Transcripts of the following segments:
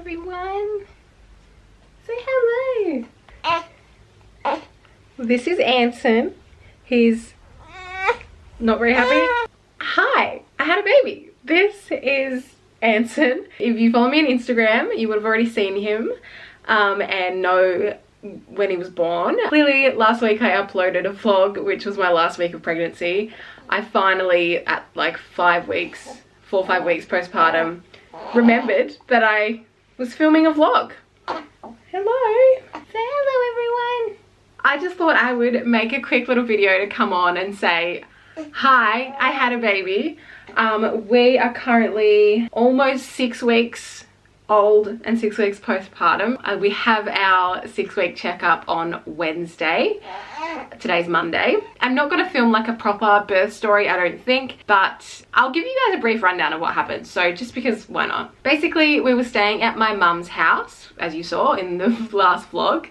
everyone. Say hello. This is Anson. He's not very happy. Hi, I had a baby. This is Anson. If you follow me on Instagram, you would have already seen him and know when he was born. Clearly, last week I uploaded a vlog, which was my last week of pregnancy. I finally, at like 4 or 5 weeks postpartum, remembered that I was filming a vlog. Hello. Say hello, everyone. I just thought I would make a quick little video to come on and say, hi, I had a baby. We are currently almost 6 weeks old and 6 weeks postpartum. We have our 6-week checkup on Wednesday. Today's Monday. I'm not going to film like a proper birth story, I don't think, but I'll give you guys a brief rundown of what happened. So just because, why not? Basically, we were staying at my mum's house, as you saw in the last vlog,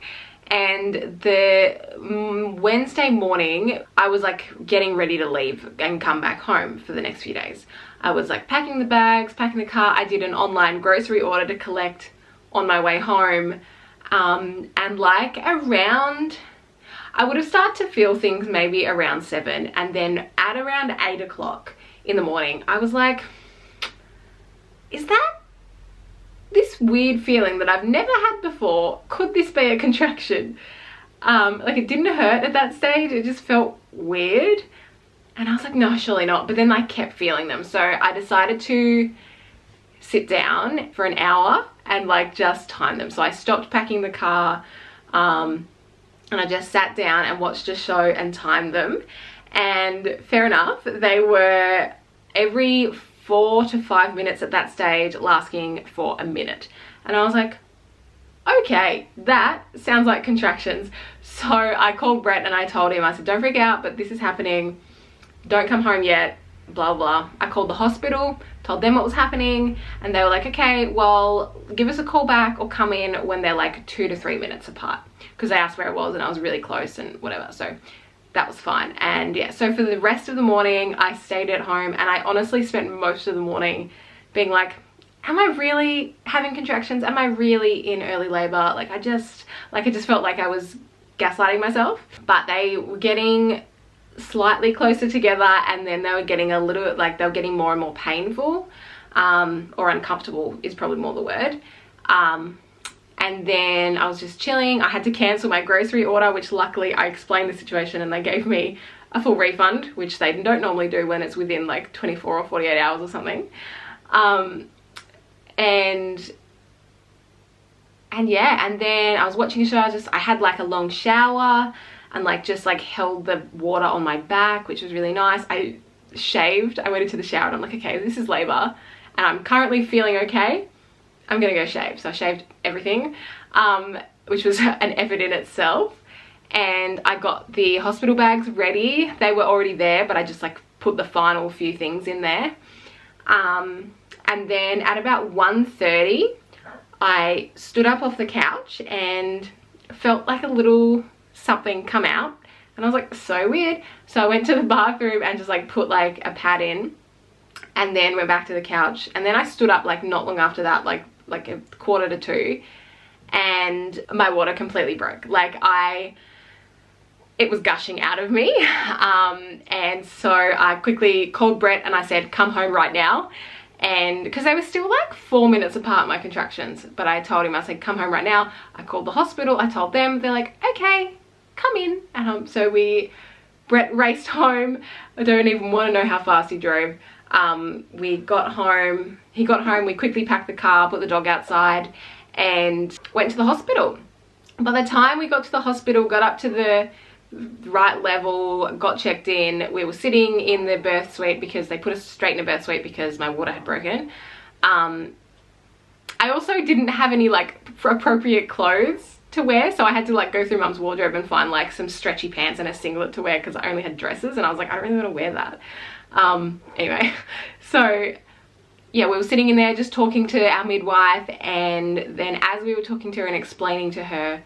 and the Wednesday morning I was like getting ready to leave and come back home for the next few days. I was like packing the bags, packing the car. I did an online grocery order to collect on my way home, and like around, I would have started to feel things maybe around 7, and then at around 8 o'clock in the morning I was like, is that this weird feeling that I've never had before? Could this be a contraction? Like, it didn't hurt at that stage, it just felt weird, and I was like, no, surely not. But then I kept feeling them, so I decided to sit down for an hour and like just time them. So I stopped packing the car, and I just sat down and watched a show and timed them, and fair enough, they were every 4 to 5 minutes at that stage, lasting for a minute. And I was like, okay, that sounds like contractions. So I called Brett and I told him, I said, don't freak out, but this is happening, don't come home yet, blah blah. I called the hospital, told them what was happening, and they were like, okay, well, give us a call back or come in when they're like 2 to 3 minutes apart, because they asked where it was and I was really close and whatever. So that was fine. And yeah, so for the rest of the morning I stayed at home, and I honestly spent most of the morning being like, am I really having contractions? Am I really in early labor? Like, I just felt like I was gaslighting myself. But they were getting slightly closer together, and then they were getting a little, like, they were getting more and more painful, or uncomfortable is probably more the word. And then I was just chilling. I had to cancel my grocery order, which luckily I explained the situation and they gave me a full refund, which they don't normally do when it's within like 24 or 48 hours or something. And yeah, and then I was watching a show. I had like a long shower and like just like held the water on my back, which was really nice. I shaved. I went into the shower and I'm like, okay, this is labor and I'm currently feeling okay. I'm gonna go shave. So I shaved everything, which was an effort in itself. And I got the hospital bags ready. They were already there, but I just like put the final few things in there. And then at about 1:30, I stood up off the couch and felt like a little something come out. And I was like, so weird. So I went to the bathroom and just like put like a pad in, and then went back to the couch. And then I stood up like not long after that, like a 1:45, and my water completely broke. Like, it was gushing out of me. And so I quickly called Brett and I said, come home right now. And because they were still like 4 minutes apart, my contractions, but I told him, I said, come home right now. I called the hospital, I told them, they're like, okay, come in. So Brett raced home. I don't even want to know how fast he drove. We got home, he got home, we quickly packed the car, put the dog outside and went to the hospital. By the time we got to the hospital, got up to the right level, got checked in, we were sitting in the birth suite because they put us straight in a birth suite because my water had broken. I also didn't have any like appropriate clothes to wear, so I had to like go through mum's wardrobe and find like some stretchy pants and a singlet to wear because I only had dresses, and I was like, I don't really want to wear that. Anyway, so yeah, we were sitting in there just talking to our midwife, and then as we were talking to her and explaining to her,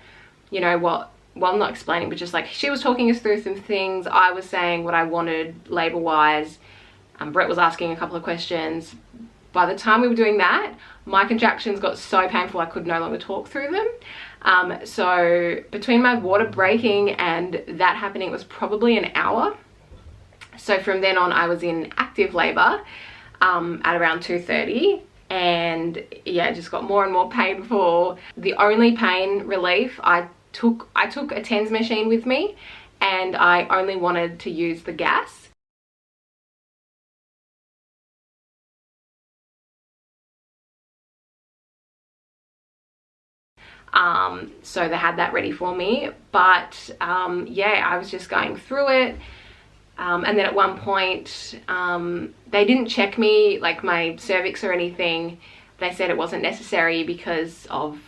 you know, well, not explaining, but just like she was talking us through some things, I was saying what I wanted labor wise, Brett was asking a couple of questions, by the time we were doing that, my contractions got so painful I could no longer talk through them. So between my water breaking and that happening, it was probably an hour. So from then on, I was in active labor at around 2:30, and yeah, it just got more and more painful. The only pain relief, I took a TENS machine with me, and I only wanted to use the gas. So they had that ready for me, but yeah, I was just going through it. And then at one point, they didn't check me, like my cervix or anything. They said it wasn't necessary because of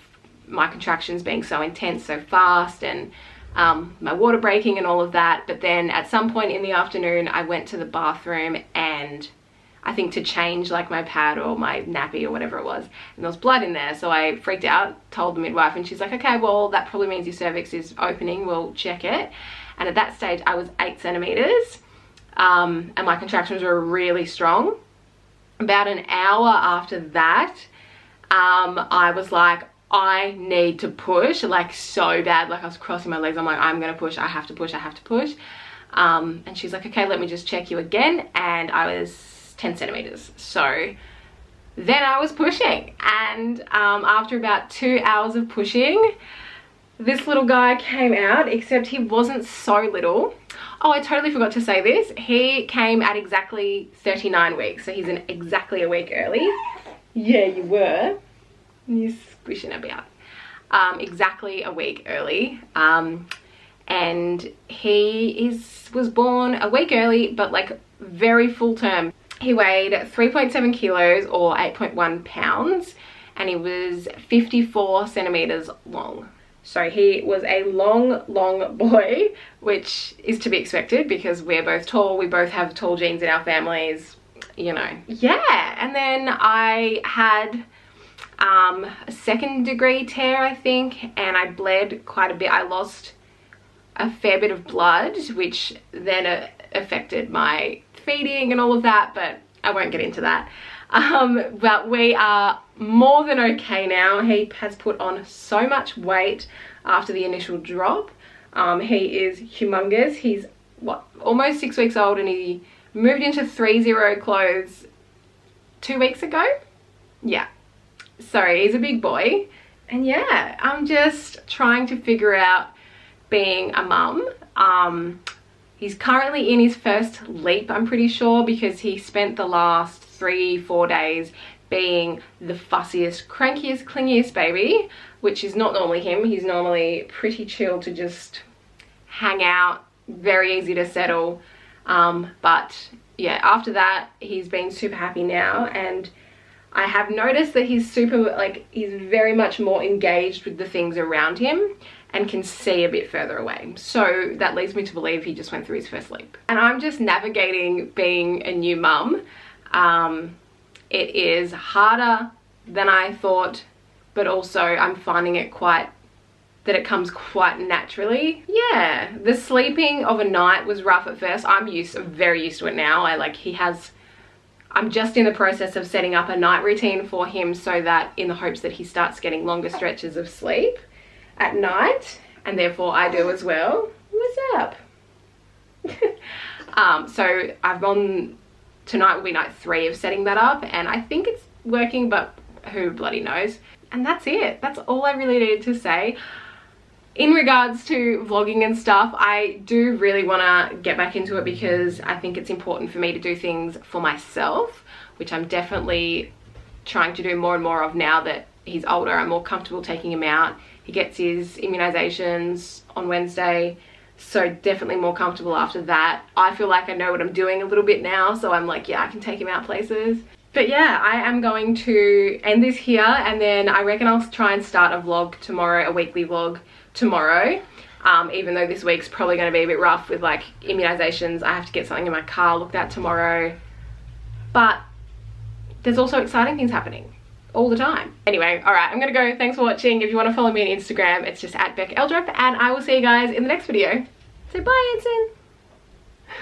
my contractions being so intense, so fast, and my water breaking and all of that. But then at some point in the afternoon, I went to the bathroom, and I think to change like my pad or my nappy or whatever it was, and there was blood in there. So I freaked out, told the midwife, and she's like, okay, well, that probably means your cervix is opening, we'll check it. And at that stage, I was 8 centimeters, and my contractions were really strong. About an hour after that, I was like, I need to push, like so bad. Like I was crossing my legs. I'm like, I'm gonna push, I have to push, I have to push. And she's like, okay, let me just check you again. And I was 10 centimeters. So then I was pushing, and after about 2 hours of pushing, this little guy came out, except he wasn't so little. Oh, I totally forgot to say this. He came at exactly 39 weeks. So he's exactly a week early. Yeah, you were. You're squishing about. Exactly a week early. And he was born a week early, but like very full term. He weighed 3.7 kilos or 8.1 pounds, and he was 54 centimeters long. So he was a long boy, which is to be expected because we're both tall. We both have tall genes in our families, you know. Yeah, and then I had a 2nd degree tear, I think, and I bled quite a bit. I lost a fair bit of blood, which then affected my feeding and all of that, but I won't get into that. But we are more than okay now. He has put on so much weight after the initial drop. He is humongous. He's what, almost 6 weeks old, and he moved into 3-0 clothes 2 weeks ago. Yeah, so he's a big boy. And yeah, I'm just trying to figure out being a mum. He's currently in his first leap, I'm pretty sure, because he spent the last 3-4 days being the fussiest, crankiest, clingiest baby, which is not normally him. He's normally pretty chill to just hang out, very easy to settle. But yeah, after that, he's been super happy now, and I have noticed that he's he's very much more engaged with the things around him and can see a bit further away. So that leads me to believe he just went through his first leap. And I'm just navigating being a new mum. It is harder than I thought, but also I'm finding it that it comes quite naturally. Yeah, the sleeping of a night was rough at first. I'm very used to it now. I'm just in the process of setting up a night routine for him, so that in the hopes that he starts getting longer stretches of sleep at night, and therefore I do as well. What's up? So tonight will be night 3 of setting that up, and I think it's working, but who bloody knows. And that's it. That's all I really needed to say. In regards to vlogging and stuff, I do really want to get back into it because I think it's important for me to do things for myself, which I'm definitely trying to do more and more of now that he's older. I'm more comfortable taking him out. He gets his immunizations on Wednesday, so definitely more comfortable after that. I feel like I know what I'm doing a little bit now, so I'm like, yeah, I can take him out places. But yeah, I am going to end this here, and then I reckon I'll try and start a vlog tomorrow, a weekly vlog tomorrow. Even though this week's probably going to be a bit rough with like immunizations. I have to get something in my car looked at tomorrow. But there's also exciting things happening all the time. Anyway, alright, I'm gonna go. Thanks for watching. If you want to follow me on Instagram, it's just @BeccaEldrup, and I will see you guys in the next video. So bye,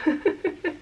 Anson.